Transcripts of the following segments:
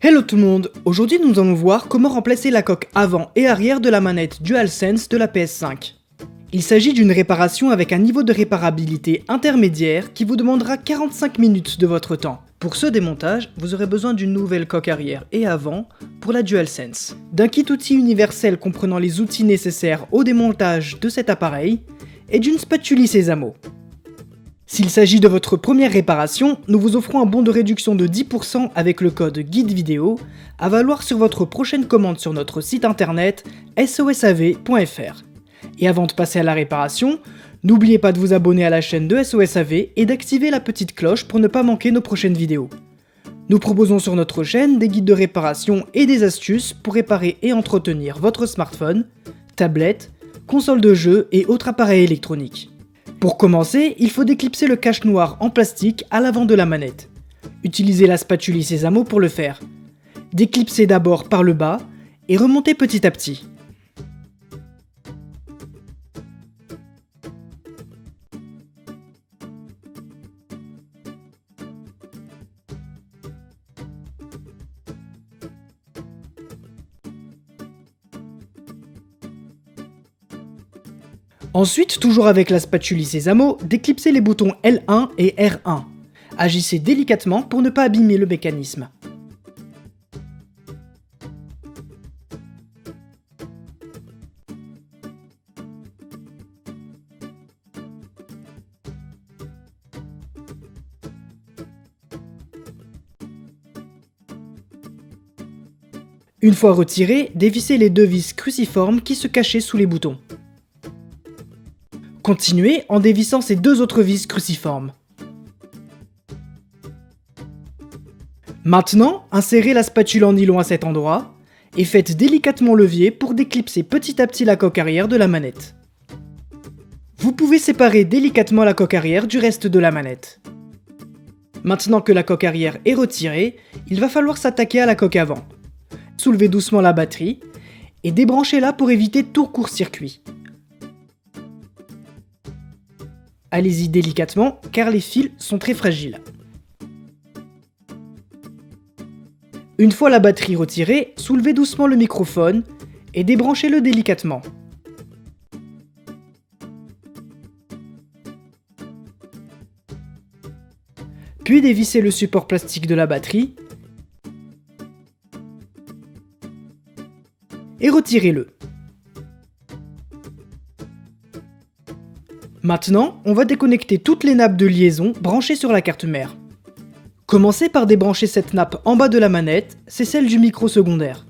Hello tout le monde, aujourd'hui nous allons voir comment remplacer la coque avant et arrière de la manette DualSense de la PS5. Il s'agit d'une réparation avec un niveau de réparabilité intermédiaire qui vous demandera 45 minutes de votre temps. Pour ce démontage, vous aurez besoin d'une nouvelle coque arrière et avant pour la DualSense, d'un kit outil universel comprenant les outils nécessaires au démontage de cet appareil et d'une spatule Sésamo. S'il s'agit de votre première réparation, nous vous offrons un bon de réduction de 10% avec le code guide vidéo à valoir sur votre prochaine commande sur notre site internet sosav.fr. Et avant de passer à la réparation, n'oubliez pas de vous abonner à la chaîne de SOSAV et d'activer la petite cloche pour ne pas manquer nos prochaines vidéos. Nous proposons sur notre chaîne des guides de réparation et des astuces pour réparer et entretenir votre smartphone, tablette, console de jeu et autres appareils électroniques. Pour commencer, il faut déclipser le cache noir en plastique à l'avant de la manette. Utilisez la spatule Sésamo pour le faire. Déclipsez d'abord par le bas et remontez petit à petit. Ensuite, toujours avec la spatule Sésamo, déclipsez les boutons L1 et R1. Agissez délicatement pour ne pas abîmer le mécanisme. Une fois retirés, dévissez les deux vis cruciformes qui se cachaient sous les boutons. Continuez en dévissant ces deux autres vis cruciformes. Maintenant, insérez la spatule en nylon à cet endroit et faites délicatement levier pour déclipser petit à petit la coque arrière de la manette. Vous pouvez séparer délicatement la coque arrière du reste de la manette. Maintenant que la coque arrière est retirée, il va falloir s'attaquer à la coque avant. Soulevez doucement la batterie et débranchez-la pour éviter tout court-circuit. Allez-y délicatement car les fils sont très fragiles. Une fois la batterie retirée, soulevez doucement le microphone et débranchez-le délicatement. Puis dévissez le support plastique de la batterie et retirez-le. Maintenant, on va déconnecter toutes les nappes de liaison branchées sur la carte mère. Commencez par débrancher cette nappe en bas de la manette, c'est celle du micro secondaire.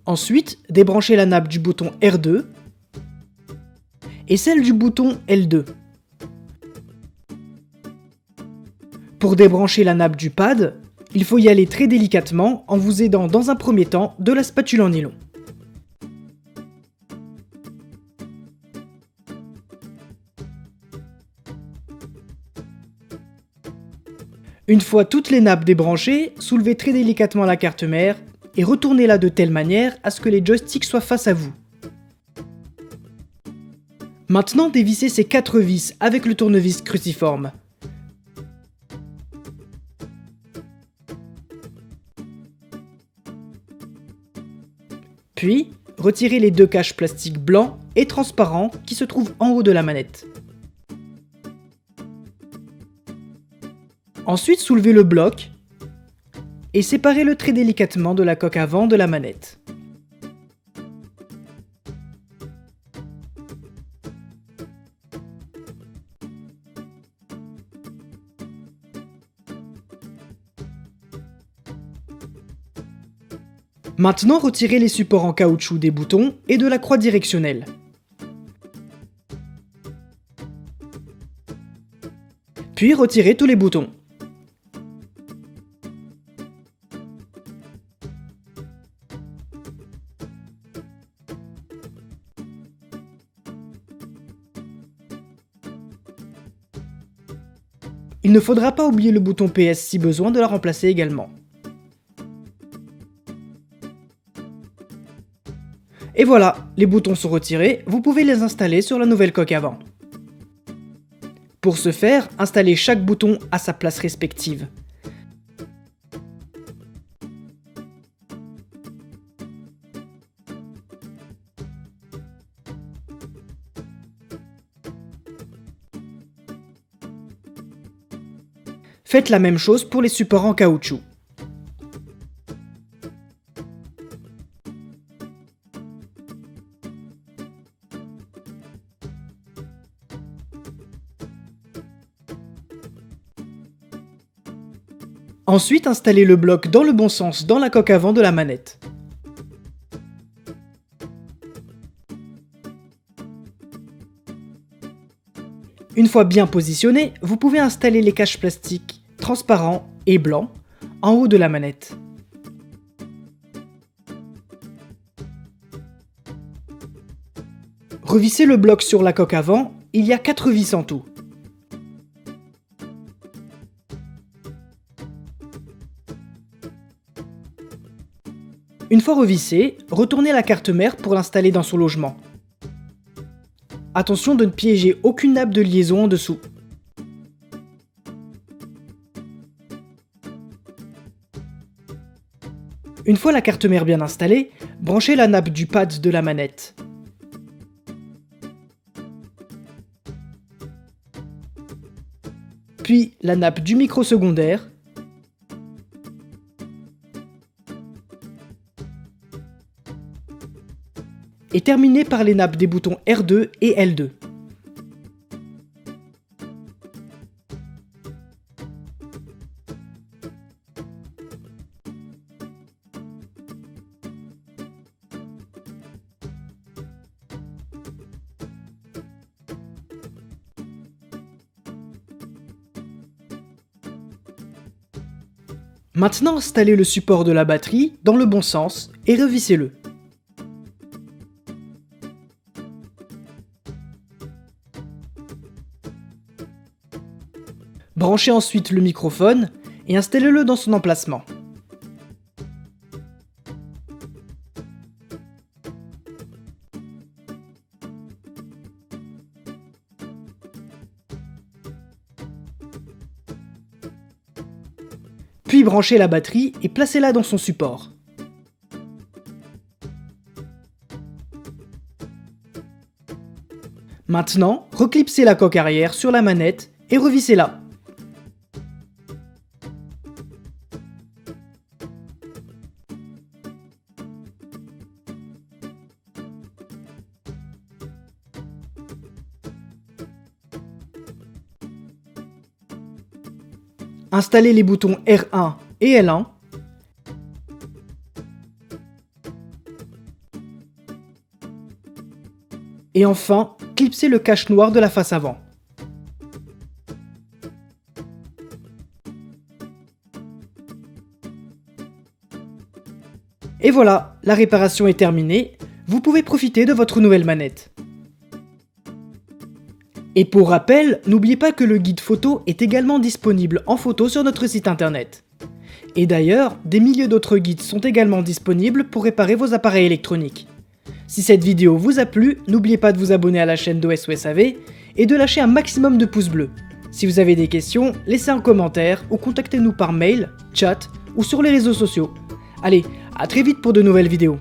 Ensuite, débranchez la nappe du bouton R2 et celle du bouton L2. Pour débrancher la nappe du pad, il faut y aller très délicatement en vous aidant dans un premier temps de la spatule en nylon. Une fois toutes les nappes débranchées, soulevez très délicatement la carte mère et retournez-la de telle manière à ce que les joysticks soient face à vous. Maintenant, dévissez ces 4 vis avec le tournevis cruciforme. Puis, retirez les deux caches plastiques blancs et transparents qui se trouvent en haut de la manette. Ensuite, soulevez le bloc et séparez-le très délicatement de la coque avant de la manette. Maintenant, retirez les supports en caoutchouc des boutons et de la croix directionnelle. Puis retirez tous les boutons. Il ne faudra pas oublier le bouton PS si besoin de la remplacer également. Et voilà, les boutons sont retirés, vous pouvez les installer sur la nouvelle coque avant. Pour ce faire, installez chaque bouton à sa place respective. Faites la même chose pour les supports en caoutchouc. Ensuite, installez le bloc dans le bon sens dans la coque avant de la manette. Une fois bien positionné, vous pouvez installer les caches plastiques transparents et blancs en haut de la manette. Revissez le bloc sur la coque avant, il y a 4 vis en tout. Une fois revissé, retournez la carte mère pour l'installer dans son logement. Attention de ne piéger aucune nappe de liaison en dessous. Une fois la carte mère bien installée, branchez la nappe du pad de la manette. Puis la nappe du micro secondaire. Et terminez par les nappes des boutons R2 et L2. Maintenant, installez le support de la batterie dans le bon sens et revissez-le. Branchez ensuite le microphone et installez-le dans son emplacement. Puis branchez la batterie et placez-la dans son support. Maintenant, reclipsez la coque arrière sur la manette et revissez-la. Installez les boutons R1 et L1. Et enfin, clipsez le cache noir de la face avant. Et voilà, la réparation est terminée, vous pouvez profiter de votre nouvelle manette. Et pour rappel, n'oubliez pas que le guide photo est également disponible en photo sur notre site internet. Et d'ailleurs, des milliers d'autres guides sont également disponibles pour réparer vos appareils électroniques. Si cette vidéo vous a plu, n'oubliez pas de vous abonner à la chaîne d'OSOSAV et de lâcher un maximum de pouces bleus. Si vous avez des questions, laissez un commentaire ou contactez-nous par mail, chat ou sur les réseaux sociaux. Allez, à très vite pour de nouvelles vidéos.